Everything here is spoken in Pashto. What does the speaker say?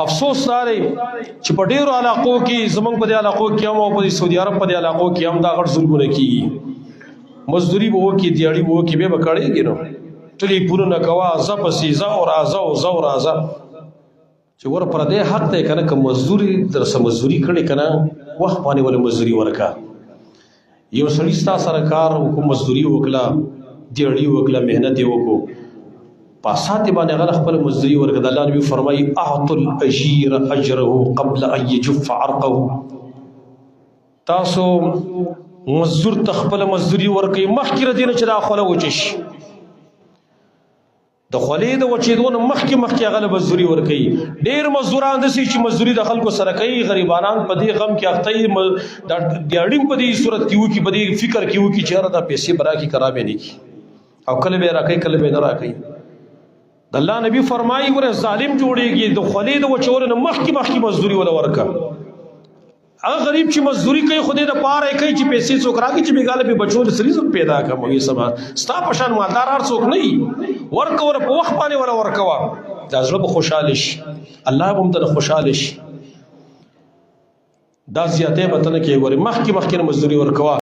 افسوس داري چې په ډیرو علاقو کې زمونږ په دې علاقو کې هم او په سعودي عرب په دې علاقو کې هم دا غټ ظلمونه کیږي مزدوري به وکړي دیاړي به وکړي به کړيږي نو ټلیفونونه کوا ز پسې ز او راځه او ز او راځه چې ور پر دې حق ته کنه کوم مزدوري در سم مزدوري کړي کنه وخت باندې ول مزدوري ورکا یو سړی ستا سره کار وکړو مزدوري وکړه دیاړي وکړه مهنت وکړو پاسات باندې غل خپل مزدوري ورکړه الله نبی فرمایي اعط الاجير اجره قبل ان يجف عرقه تاسو مزدور تخپل مزدوري ورکړي مخکره دینه چې دا خپل وچش د خولې د وچېدون مخکې غل مزدوري ورکړي ډېر مزدوران دسي چې مزدوري د خلکو سره کوي غریبانان په دې غم کې اخته د دیاړي په دې صورت کې وو کې په دې فکر کې وو کې چې را د پیسې برا کې کرا به نه کی او کله به راکې کله به نه راکې د الله نبی فرمایي ګوره ظالم جوړيږي د خولې د وچول نه مخکې مزدوري ولا ورکا هغه غریب چې مزدوري کوي خو دې د پاره کوي چې پیسې څوک راکې چې بیګاله به بچول سریز پیدا کوي سبا ستا پشان مالدار هر څوک نه ورکو ور په وخت باندې ولا ورکوا دا زړه خوشاله شي الله هم ته خوشاله شي دا زیاته به تنه کې ګوره مخکې مزدوري ورکوا